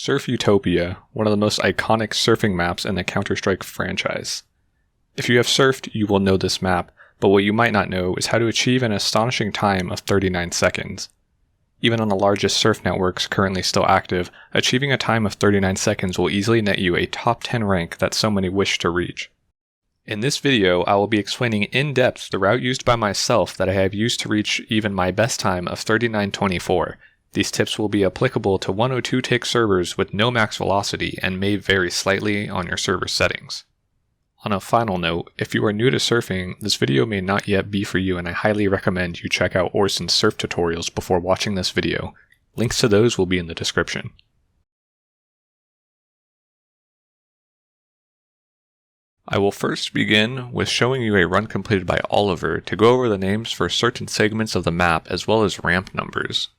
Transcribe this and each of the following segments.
Surf Utopia, one of the most iconic surfing maps in the Counter-Strike franchise. If you have surfed, you will know this map, but what you might not know is how to achieve an astonishing time of 39 seconds. Even on the largest surf networks currently still active, achieving a time of 39 seconds will easily net you a top 10 rank that so many wish to reach. In this video, I will be explaining in depth the route used by myself that I have used to reach even my best time of 39.24. These tips will be applicable to 102 tick servers with no max velocity and may vary slightly on your server settings. On a final note, if you are new to surfing, this video may not yet be for you, and I highly recommend you check out Orson's surf tutorials before watching this video. Links to those will be in the description. I will first begin with showing you a run completed by Oliver to go over the names for certain segments of the map as well as ramp numbers.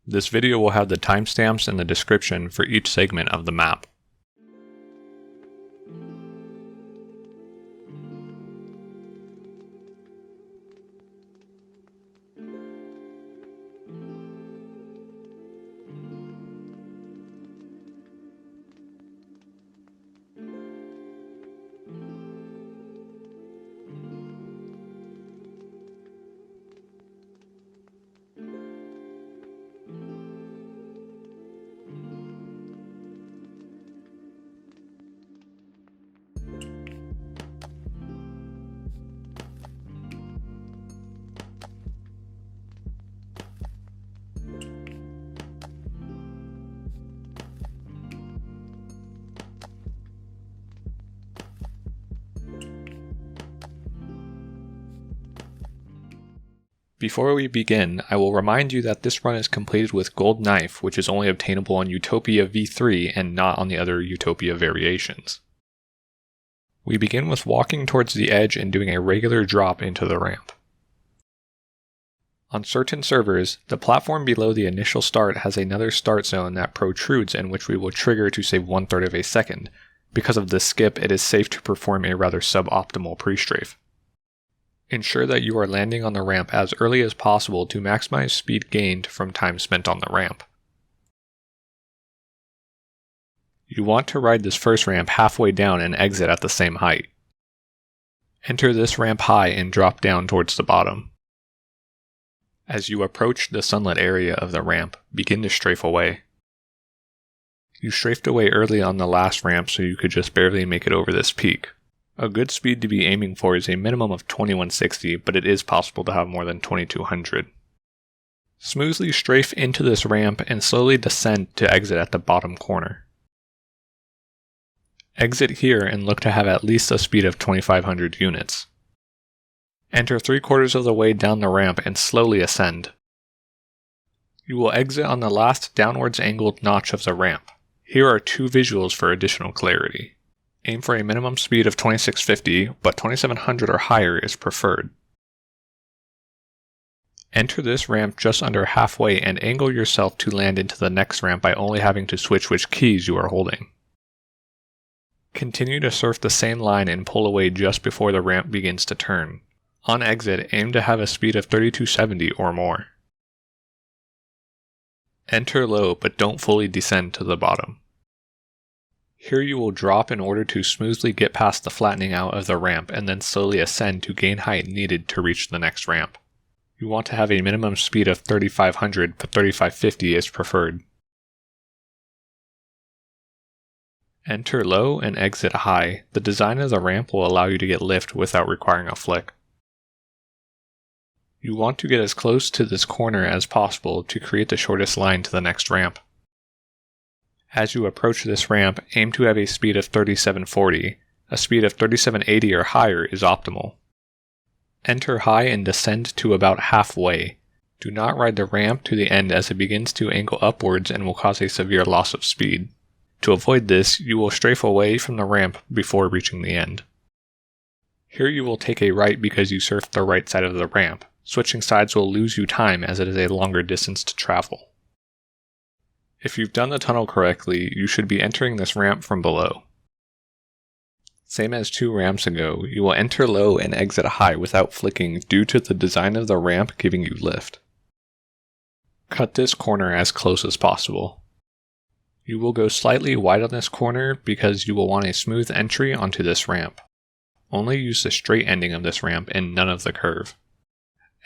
This video will have the timestamps in the description for each segment of the map. Before we begin, I will remind you that this run is completed with Gold Knife, which is only obtainable on Utopia v3 and not on the other Utopia variations. We begin with walking towards the edge and doing a regular drop into the ramp. On certain servers, the platform below the initial start has another start zone that protrudes in which we will trigger to save 1/3 of a second. Because of this skip, it is safe to perform a rather suboptimal pre-strafe. Ensure that you are landing on the ramp as early as possible to maximize speed gained from time spent on the ramp. You want to ride this first ramp halfway down and exit at the same height. Enter this ramp high and drop down towards the bottom. As you approach the sunlit area of the ramp, begin to strafe away. You strafed away early on the last ramp, so you could just barely make it over this peak. A good speed to be aiming for is a minimum of 2160, but it is possible to have more than 2200. Smoothly strafe into this ramp and slowly descend to exit at the bottom corner. Exit here and look to have at least a speed of 2500 units. Enter 3/4 of the way down the ramp and slowly ascend. You will exit on the last downwards angled notch of the ramp. Here are two visuals for additional clarity. Aim for a minimum speed of 2650, but 2700 or higher is preferred. Enter this ramp just under halfway and angle yourself to land into the next ramp by only having to switch which keys you are holding. Continue to surf the same line and pull away just before the ramp begins to turn. On exit, aim to have a speed of 3270 or more. Enter low, but don't fully descend to the bottom. Here you will drop in order to smoothly get past the flattening out of the ramp and then slowly ascend to gain height needed to reach the next ramp. You want to have a minimum speed of 3500, but 3550 is preferred. Enter low and exit high. The design of the ramp will allow you to get lift without requiring a flick. You want to get as close to this corner as possible to create the shortest line to the next ramp. As you approach this ramp, aim to have a speed of 3740. A speed of 3780 or higher is optimal. Enter high and descend to about halfway. Do not ride the ramp to the end as it begins to angle upwards and will cause a severe loss of speed. To avoid this, you will strafe away from the ramp before reaching the end. Here you will take a right because you surfed the right side of the ramp. Switching sides will lose you time as it is a longer distance to travel. If you've done the tunnel correctly, you should be entering this ramp from below. Same as 2 ramps ago, you will enter low and exit high without flicking due to the design of the ramp giving you lift. Cut this corner as close as possible. You will go slightly wide on this corner because you will want a smooth entry onto this ramp. Only use the straight ending of this ramp and none of the curve.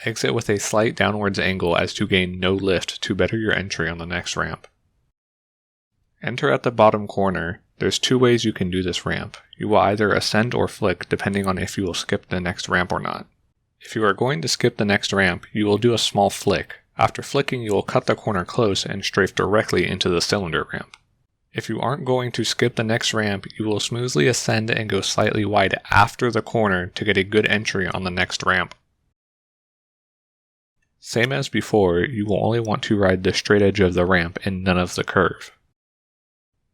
Exit with a slight downwards angle as to gain no lift to better your entry on the next ramp. Enter at the bottom corner. There's two ways you can do this ramp. You will either ascend or flick depending on if you will skip the next ramp or not. If you are going to skip the next ramp, you will do a small flick. After flicking, you will cut the corner close and strafe directly into the cylinder ramp. If you aren't going to skip the next ramp, you will smoothly ascend and go slightly wide after the corner to get a good entry on the next ramp. Same as before, you will only want to ride the straight edge of the ramp and none of the curve.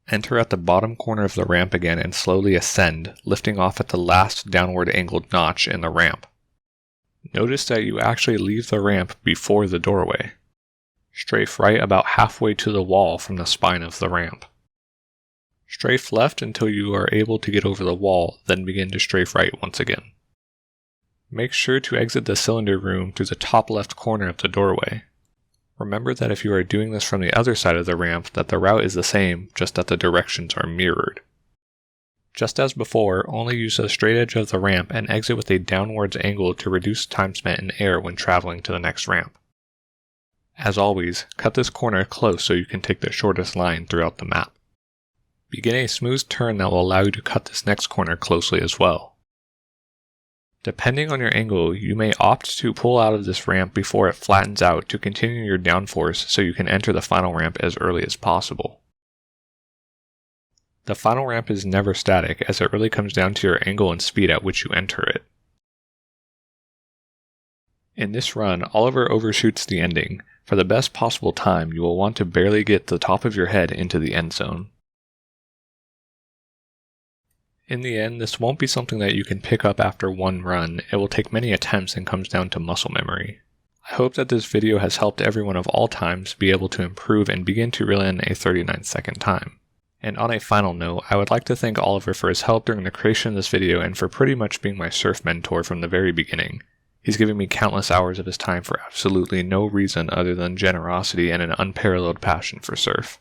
Enter at the bottom corner of the ramp again and slowly ascend, lifting off at the last downward angled notch in the ramp. Notice that you actually leave the ramp before the doorway. Strafe right about halfway to the wall from the spine of the ramp. Strafe left until you are able to get over the wall, then begin to strafe right once again. Make sure to exit the cylinder room through the top left corner of the doorway. Remember that if you are doing this from the other side of the ramp, that the route is the same, just that the directions are mirrored. Just as before, only use the straight edge of the ramp and exit with a downwards angle to reduce time spent in air when traveling to the next ramp. As always, cut this corner close so you can take the shortest line throughout the map. Begin a smooth turn that will allow you to cut this next corner closely as well. Depending on your angle, you may opt to pull out of this ramp before it flattens out to continue your downforce so you can enter the final ramp as early as possible. The final ramp is never static, as it really comes down to your angle and speed at which you enter it. In this run, Oliver overshoots the ending. For the best possible time, you will want to barely get the top of your head into the end zone. In the end, this won't be something that you can pick up after one run. It will take many attempts and comes down to muscle memory. I hope that this video has helped everyone of all times be able to improve and begin to reel in a 39-second time. And on a final note, I would like to thank Oliver for his help during the creation of this video and for pretty much being my surf mentor from the very beginning. He's given me countless hours of his time for absolutely no reason other than generosity and an unparalleled passion for surf.